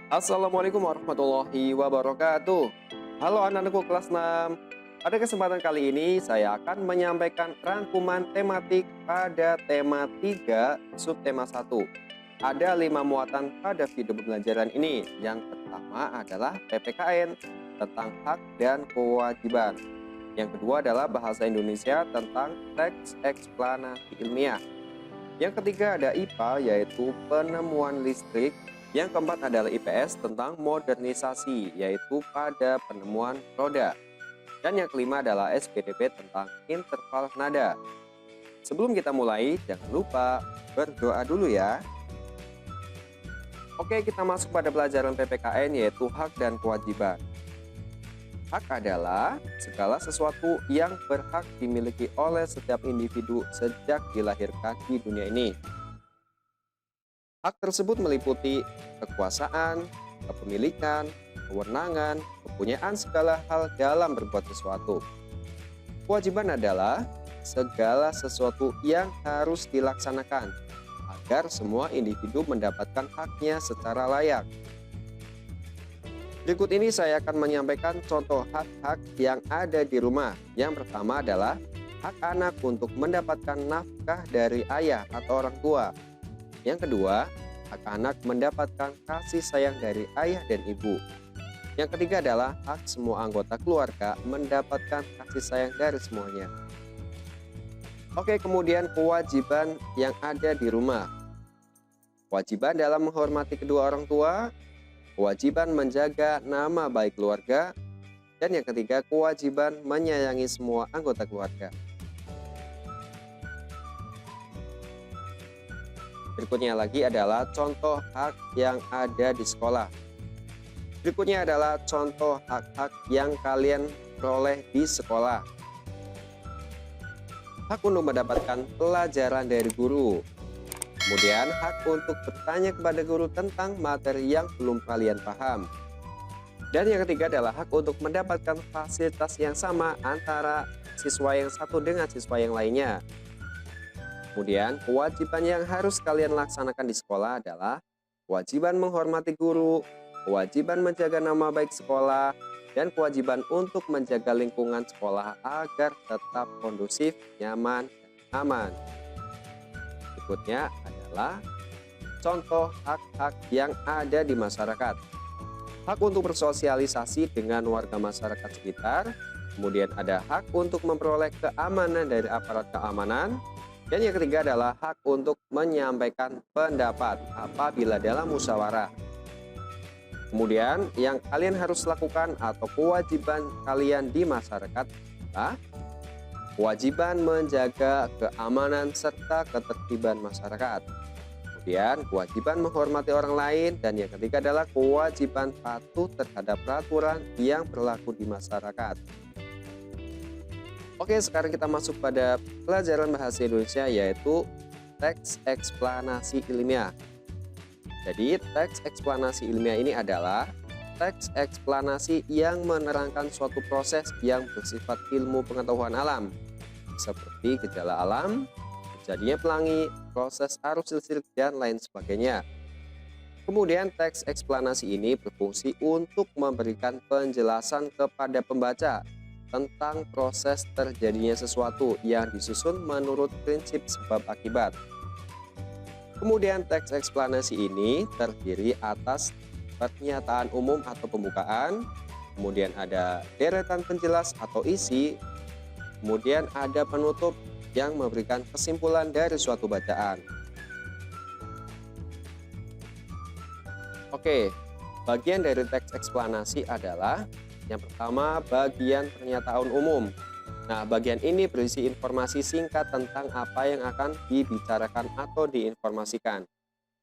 Assalamualaikum warahmatullahi wabarakatuh. Halo anak-anakku kelas 6. Pada kesempatan kali ini saya akan menyampaikan rangkuman tematik pada tema 3 subtema 1. Ada 5 muatan pada video pembelajaran ini. Yang pertama adalah PPKN tentang hak dan kewajiban. Yang kedua adalah bahasa Indonesia tentang teks eksplanasi ilmiah. Yang ketiga ada IPA yaitu penemuan listrik. Yang keempat adalah IPS tentang modernisasi yaitu pada penemuan roda. Dan yang kelima adalah SPDP tentang interval nada. Sebelum kita mulai jangan lupa berdoa dulu ya. Oke, kita masuk pada pelajaran PPKN yaitu hak dan kewajiban. Hak adalah segala sesuatu yang berhak dimiliki oleh setiap individu sejak dilahirkan di dunia ini. Hak tersebut meliputi kekuasaan, kepemilikan, kewenangan, kepunyaan segala hal dalam berbuat sesuatu. Kewajiban adalah segala sesuatu yang harus dilaksanakan agar semua individu mendapatkan haknya secara layak. Berikut ini saya akan menyampaikan contoh hak-hak yang ada di rumah. Yang pertama adalah hak anak untuk mendapatkan nafkah dari ayah atau orang tua. Yang kedua, hak anak mendapatkan kasih sayang dari ayah dan ibu. Yang ketiga adalah hak semua anggota keluarga mendapatkan kasih sayang dari semuanya. Oke, kemudian kewajiban yang ada di rumah. Kewajiban dalam menghormati kedua orang tua, kewajiban menjaga nama baik keluarga, dan yang ketiga kewajiban menyayangi semua anggota keluarga. Berikutnya lagi adalah contoh hak yang ada di sekolah. Berikutnya adalah contoh hak-hak yang kalian peroleh di sekolah. Hak untuk mendapatkan pelajaran dari guru. Kemudian hak untuk bertanya kepada guru tentang materi yang belum kalian paham. Dan yang ketiga adalah hak untuk mendapatkan fasilitas yang sama antara siswa yang satu dengan siswa yang lainnya. Kemudian kewajiban yang harus kalian laksanakan di sekolah adalah kewajiban menghormati guru, kewajiban menjaga nama baik sekolah, dan kewajiban untuk menjaga lingkungan sekolah agar tetap kondusif, nyaman, dan aman. Berikutnya adalah contoh hak-hak yang ada di masyarakat. Hak untuk bersosialisasi dengan warga masyarakat sekitar, kemudian ada hak untuk memperoleh keamanan dari aparat keamanan, dan yang ketiga adalah hak untuk menyampaikan pendapat apabila dalam musyawarah. Kemudian yang kalian harus lakukan atau kewajiban kalian di masyarakat adalah kewajiban menjaga keamanan serta ketertiban masyarakat. Kemudian kewajiban menghormati orang lain, dan yang ketiga adalah kewajiban patuh terhadap peraturan yang berlaku di masyarakat. Oke, sekarang kita masuk pada pelajaran bahasa Indonesia yaitu teks eksplanasi ilmiah. Jadi teks eksplanasi ilmiah ini adalah teks eksplanasi yang menerangkan suatu proses yang bersifat ilmu pengetahuan alam, seperti gejala alam, terjadinya pelangi, proses arus listrik, dan lain sebagainya. Kemudian teks eksplanasi ini berfungsi untuk memberikan penjelasan kepada pembaca tentang proses terjadinya sesuatu yang disusun menurut prinsip sebab akibat. Kemudian teks eksplanasi ini terdiri atas pernyataan umum atau pembukaan, kemudian ada deretan penjelas atau isi, kemudian ada penutup yang memberikan kesimpulan dari suatu bacaan. Oke, bagian dari teks eksplanasi adalah yang pertama, bagian pernyataan umum. Nah, bagian ini berisi informasi singkat tentang apa yang akan dibicarakan atau diinformasikan.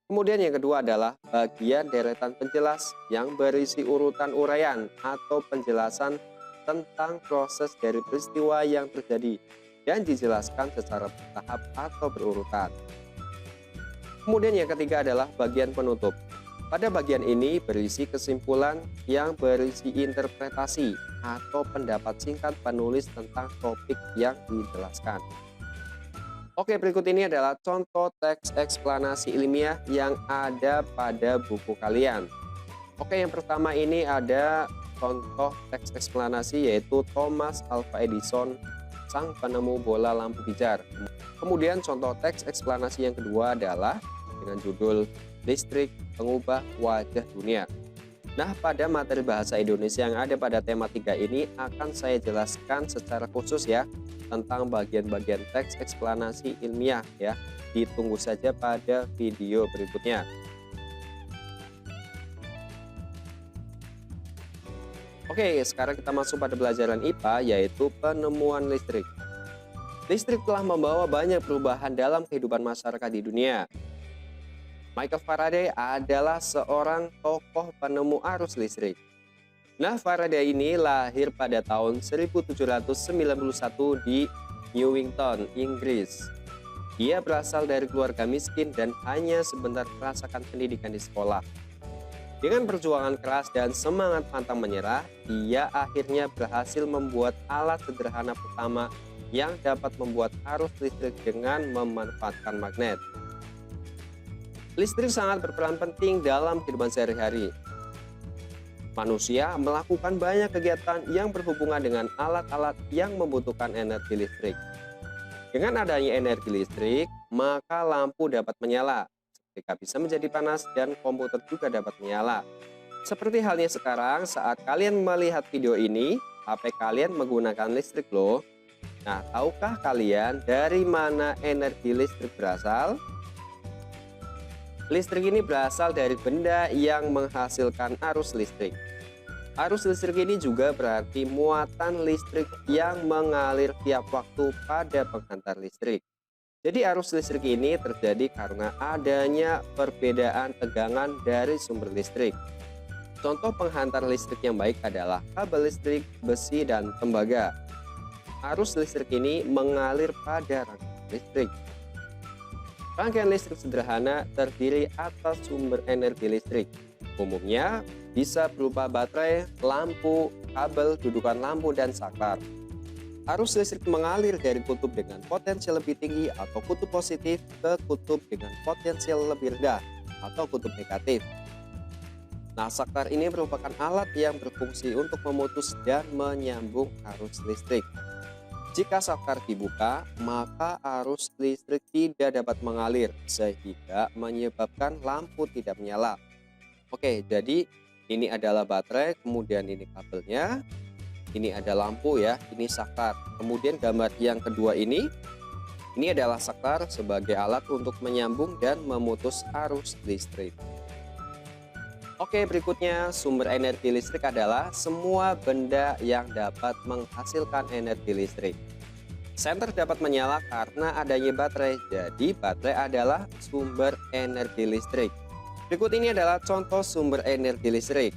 Kemudian yang kedua adalah bagian deretan penjelas yang berisi urutan uraian atau penjelasan tentang proses dari peristiwa yang terjadi dan dijelaskan secara bertahap atau berurutan. Kemudian yang ketiga adalah bagian penutup. Pada bagian ini berisi kesimpulan yang berisi interpretasi atau pendapat singkat penulis tentang topik yang dijelaskan. Oke, berikut ini adalah contoh teks eksplanasi ilmiah yang ada pada buku kalian. Oke, yang pertama ini ada contoh teks eksplanasi yaitu Thomas Alva Edison, sang penemu bola lampu pijar. Kemudian contoh teks eksplanasi yang kedua adalah dengan judul Listrik Pengubah Wajah Dunia. Nah, pada materi bahasa Indonesia yang ada pada tema 3 ini akan saya jelaskan secara khusus ya tentang bagian-bagian teks eksplanasi ilmiah ya. Ditunggu saja pada video berikutnya. Oke, sekarang kita masuk pada pelajaran IPA yaitu penemuan listrik. Listrik telah membawa banyak perubahan dalam kehidupan masyarakat di dunia. Michael Faraday adalah seorang tokoh penemu arus listrik. Nah, Faraday ini lahir pada tahun 1791 di Newington, Inggris. Dia berasal dari keluarga miskin dan hanya sebentar merasakan pendidikan di sekolah. Dengan perjuangan keras dan semangat pantang menyerah, dia akhirnya berhasil membuat alat sederhana pertama yang dapat membuat arus listrik dengan memanfaatkan magnet. Listrik sangat berperan penting dalam kehidupan sehari-hari. Manusia melakukan banyak kegiatan yang berhubungan dengan alat-alat yang membutuhkan energi listrik. Dengan adanya energi listrik, maka lampu dapat menyala, ketika bisa menjadi panas dan komputer juga dapat menyala. Seperti halnya sekarang saat kalian melihat video ini, HP kalian menggunakan listrik loh. Nah, tahukah kalian dari mana energi listrik berasal? Listrik ini berasal dari benda yang menghasilkan arus listrik. Arus listrik ini juga berarti muatan listrik yang mengalir tiap waktu pada penghantar listrik. Jadi arus listrik ini terjadi karena adanya perbedaan tegangan dari sumber listrik. Contoh penghantar listrik yang baik adalah kabel listrik, besi, dan tembaga. Arus listrik ini mengalir pada rangkaian listrik. Rangkaian listrik sederhana terdiri atas sumber energi listrik. Umumnya bisa berupa baterai, lampu, kabel, dudukan lampu, dan saklar. Arus listrik mengalir dari kutub dengan potensial lebih tinggi atau kutub positif ke kutub dengan potensial lebih rendah atau kutub negatif. Nah, saklar ini merupakan alat yang berfungsi untuk memutus dan menyambung arus listrik. Jika saklar dibuka, maka arus listrik tidak dapat mengalir sehingga menyebabkan lampu tidak menyala. Oke, jadi ini adalah baterai, kemudian ini kabelnya. Ini ada lampu ya, ini saklar. Kemudian gambar yang kedua ini adalah saklar sebagai alat untuk menyambung dan memutus arus listrik. Oke, berikutnya sumber energi listrik adalah semua benda yang dapat menghasilkan energi listrik. Senter dapat menyala karena adanya baterai, jadi baterai adalah sumber energi listrik. Berikut ini adalah contoh sumber energi listrik.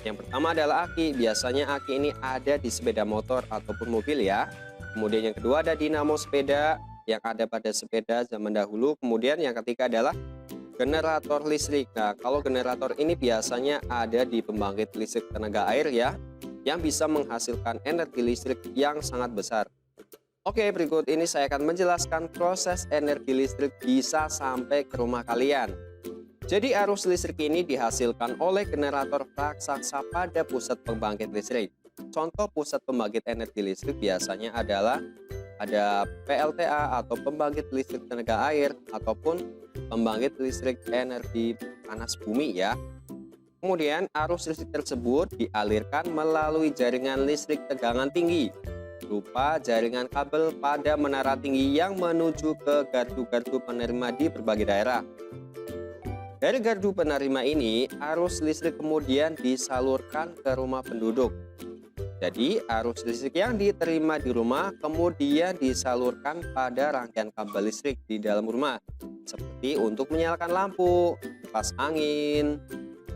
Yang pertama adalah aki. Biasanya aki ini ada di sepeda motor ataupun mobil ya. Kemudian yang kedua ada dinamo sepeda yang ada pada sepeda zaman dahulu. Kemudian yang ketiga adalah generator listrik. Nah, kalau generator ini biasanya ada di pembangkit listrik tenaga air ya, yang bisa menghasilkan energi listrik yang sangat besar. Oke, berikut ini saya akan menjelaskan proses energi listrik bisa sampai ke rumah kalian. Jadi arus listrik ini dihasilkan oleh generator raksasa pada pusat pembangkit listrik. Contoh pusat pembangkit energi listrik biasanya adalah ada PLTA atau pembangkit listrik tenaga air ataupun pembangkit listrik energi panas bumi ya. Kemudian arus listrik tersebut dialirkan melalui jaringan listrik tegangan tinggi berupa jaringan kabel pada menara tinggi yang menuju ke gardu-gardu penerima di berbagai daerah. Dari gardu penerima ini, arus listrik kemudian disalurkan ke rumah penduduk. Jadi, arus listrik yang diterima di rumah kemudian disalurkan pada rangkaian kabel listrik di dalam rumah, seperti untuk menyalakan lampu, kipas angin,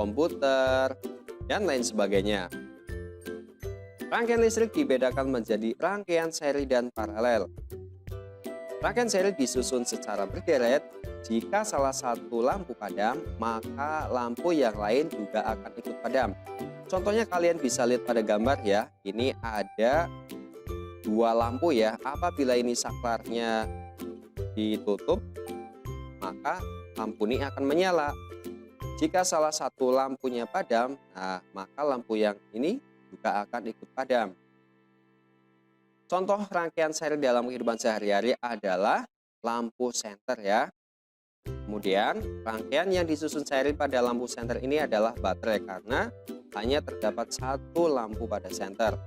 komputer, dan lain sebagainya. Rangkaian listrik dibedakan menjadi rangkaian seri dan paralel. Rangkaian seri disusun secara berderet. Jika salah satu lampu padam, maka lampu yang lain juga akan ikut padam. Contohnya kalian bisa lihat pada gambar ya. Ini ada dua lampu ya. Apabila ini saklarnya ditutup, maka lampu ini akan menyala. Jika salah satu lampunya padam, nah maka lampu yang ini juga akan ikut padam. Contoh rangkaian senter dalam kehidupan sehari-hari adalah lampu senter ya. Kemudian rangkaian yang disusun seri pada lampu senter ini adalah baterai karena hanya terdapat satu lampu pada senter.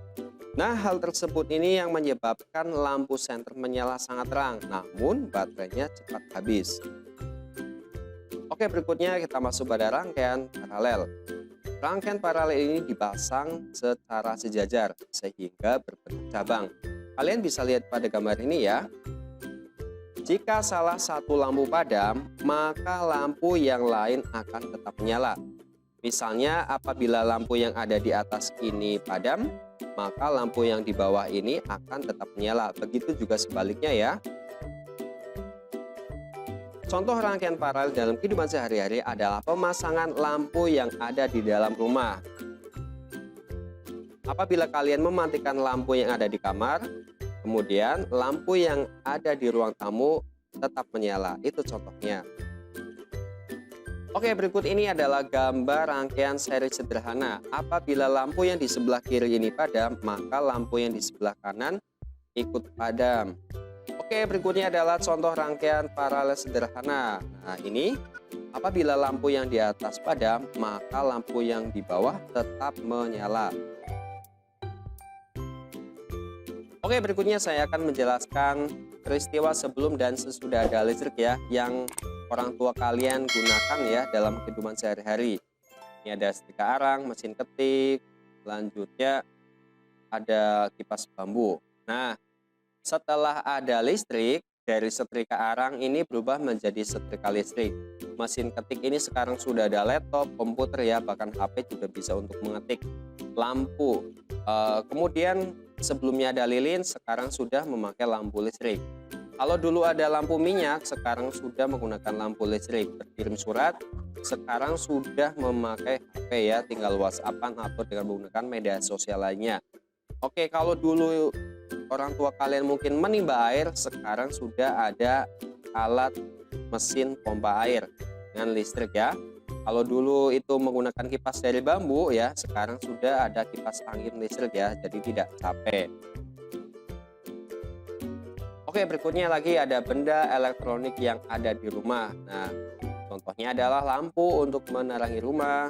Nah, hal tersebut ini yang menyebabkan lampu senter menyala sangat terang, namun baterainya cepat habis. Oke, berikutnya kita masuk pada rangkaian paralel. Rangkaian paralel ini dipasang secara sejajar sehingga berbentuk cabang. Kalian bisa lihat pada gambar ini ya. Jika salah satu lampu padam, maka lampu yang lain akan tetap menyala. Misalnya apabila lampu yang ada di atas ini padam, maka lampu yang di bawah ini akan tetap menyala. Begitu juga sebaliknya ya. Contoh rangkaian paralel dalam kehidupan sehari-hari adalah pemasangan lampu yang ada di dalam rumah. Apabila kalian mematikan lampu yang ada di kamar, kemudian lampu yang ada di ruang tamu tetap menyala. Itu contohnya. Oke, berikut ini adalah gambar rangkaian seri sederhana. Apabila lampu yang di sebelah kiri ini padam, maka lampu yang di sebelah kanan ikut padam. Oke, berikutnya adalah contoh rangkaian paralel sederhana. Nah, ini apabila lampu yang di atas padam, maka lampu yang di bawah tetap menyala. Oke, berikutnya saya akan menjelaskan peristiwa sebelum dan sesudah ada listrik ya, yang orang tua kalian gunakan ya dalam kehidupan sehari-hari. Ini ada setrika arang, mesin ketik, selanjutnya ada kipas bambu. Nah, setelah ada listrik, dari setrika arang ini berubah menjadi setrika listrik. Mesin ketik ini sekarang sudah ada laptop, komputer ya, bahkan HP juga bisa untuk mengetik. Lampu, kemudian sebelumnya ada lilin, sekarang sudah memakai lampu listrik. Kalau dulu ada lampu minyak, sekarang sudah menggunakan lampu listrik. Berkirim surat, sekarang sudah memakai HP ya, tinggal WhatsApp-an atau dengan menggunakan media sosial lainnya. Oke, kalau dulu orang tua kalian mungkin menimba air, sekarang sudah ada alat mesin pompa air dengan listrik ya. Kalau dulu itu menggunakan kipas dari bambu ya, sekarang sudah ada kipas angin listrik ya, jadi tidak capek. Oke, berikutnya lagi ada benda elektronik yang ada di rumah. Nah, contohnya adalah lampu untuk menerangi rumah,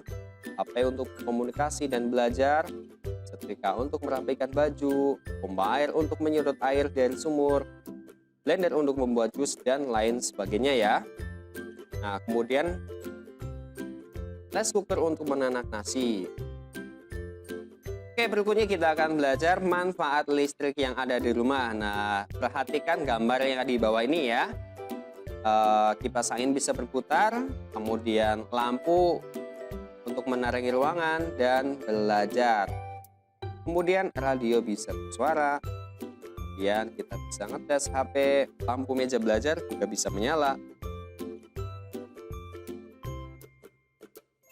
HP untuk komunikasi dan belajar, setrika untuk merapikan baju, pompa air untuk menyedot air dari sumur, blender untuk membuat jus dan lain sebagainya ya. Nah, kemudian rice cooker untuk menanak nasi. Oke, berikutnya kita akan belajar manfaat listrik yang ada di rumah. Nah, perhatikan gambar yang ada di bawah ini ya. Kipas angin bisa berputar, kemudian lampu untuk menerangi ruangan dan belajar. Kemudian radio bisa bersuara. Kemudian kita bisa ngetes HP, lampu meja belajar juga bisa menyala.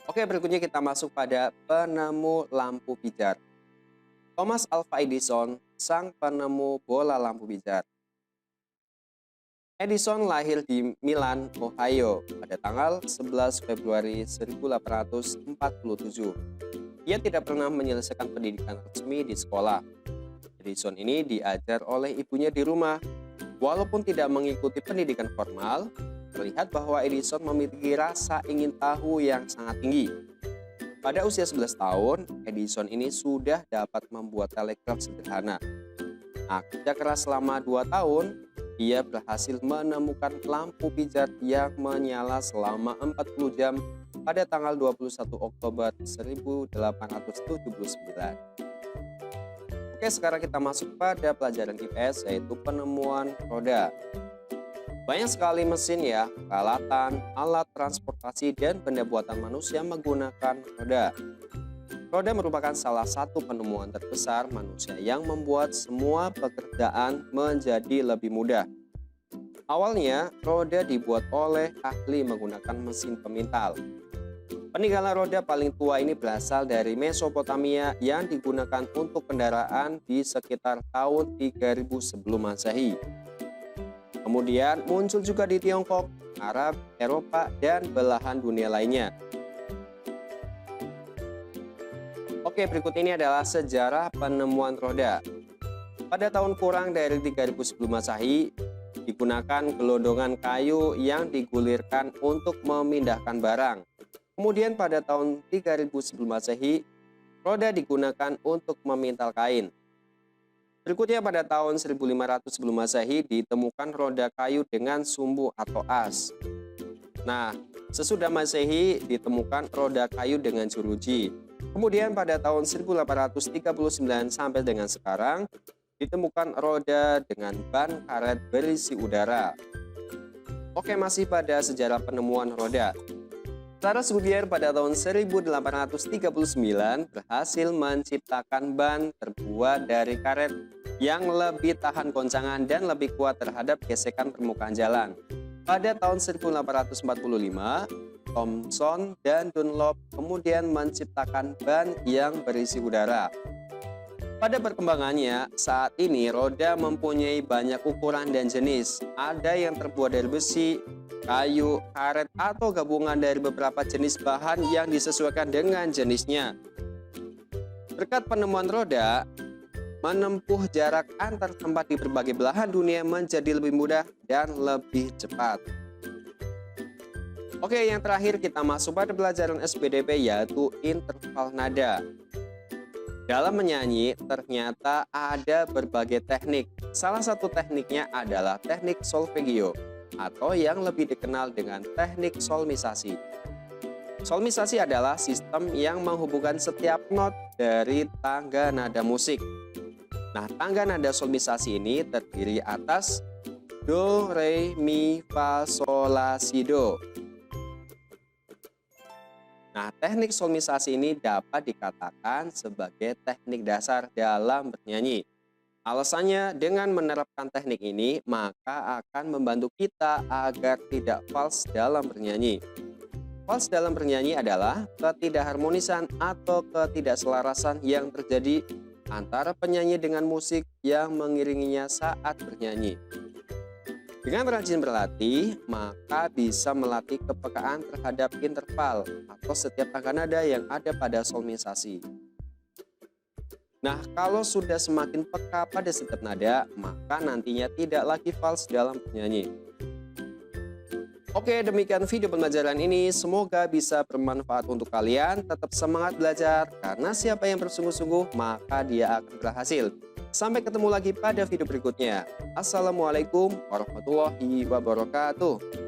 Oke, berikutnya kita masuk pada penemu lampu pijar. Thomas Alva Edison, sang penemu bola lampu pijar. Edison lahir di Milan, Ohio pada tanggal 11 Februari 1847. Ia tidak pernah menyelesaikan pendidikan resmi di sekolah. Edison ini diajar oleh ibunya di rumah. Walaupun tidak mengikuti pendidikan formal, terlihat bahwa Edison memiliki rasa ingin tahu yang sangat tinggi. Pada usia 11 tahun, Edison ini sudah dapat membuat telegraf sederhana. Nah, kerja keras selama 2 tahun, ia berhasil menemukan lampu pijar yang menyala selama 40 jam pada tanggal 21 Oktober 1879. Oke, sekarang kita masuk pada pelajaran IPS, yaitu penemuan roda. Banyak sekali mesin ya, peralatan, alat transportasi, dan benda buatan manusia menggunakan roda. Roda merupakan salah satu penemuan terbesar manusia yang membuat semua pekerjaan menjadi lebih mudah. Awalnya, roda dibuat oleh ahli menggunakan mesin pemintal. Peninggalan roda paling tua ini berasal dari Mesopotamia yang digunakan untuk kendaraan di sekitar tahun 3000 sebelum Masehi. Kemudian muncul juga di Tiongkok, Arab, Eropa, dan belahan dunia lainnya. Oke, berikut ini adalah sejarah penemuan roda. Pada tahun kurang dari 3000 sebelum Masehi, digunakan gelondongan kayu yang digulirkan untuk memindahkan barang. Kemudian pada tahun 3000 sebelum Masehi, roda digunakan untuk memintal kain. Berikutnya pada tahun 1500 sebelum Masehi ditemukan roda kayu dengan sumbu atau as. Nah, sesudah Masehi ditemukan roda kayu dengan jeruji. Kemudian pada tahun 1839 sampai dengan sekarang ditemukan roda dengan ban karet berisi udara. Oke, masih pada sejarah penemuan roda. Charles Goodyear pada tahun 1839 berhasil menciptakan ban terbuat dari karet yang lebih tahan goncangan dan lebih kuat terhadap gesekan permukaan jalan. Pada tahun 1845, Thomson dan Dunlop kemudian menciptakan ban yang berisi udara. Pada perkembangannya, saat ini roda mempunyai banyak ukuran dan jenis. Ada yang terbuat dari besi, kayu, karet, atau gabungan dari beberapa jenis bahan yang disesuaikan dengan jenisnya. Berkat penemuan roda, menempuh jarak antar tempat di berbagai belahan dunia menjadi lebih mudah dan lebih cepat. Oke, yang terakhir kita masuk pada pelajaran SPDP yaitu interval nada. Dalam menyanyi ternyata ada berbagai teknik. Salah satu tekniknya adalah teknik solfeggio atau yang lebih dikenal dengan teknik solmisasi. Solmisasi adalah sistem yang menghubungkan setiap not dari tangga nada musik. Nah, tangga nada solmisasi ini terdiri atas do, re, mi, fa, sol, la, si, do. Nah, teknik solmisasi ini dapat dikatakan sebagai teknik dasar dalam bernyanyi. Alasannya, dengan menerapkan teknik ini, maka akan membantu kita agar tidak fals dalam bernyanyi. Fals dalam bernyanyi adalah ketidakharmonisan atau ketidakselarasan yang terjadi antara penyanyi dengan musik yang mengiringinya saat bernyanyi. Dengan rajin berlatih, maka bisa melatih kepekaan terhadap interval atau setiap tangga nada yang ada pada solmisasi. Nah, kalau sudah semakin peka pada setiap nada, maka nantinya tidak lagi fals dalam bernyanyi. Oke, demikian video pembelajaran ini. Semoga bisa bermanfaat untuk kalian. Tetap semangat belajar, karena siapa yang bersungguh-sungguh, maka dia akan berhasil. Sampai ketemu lagi pada video berikutnya. Assalamualaikum warahmatullahi wabarakatuh.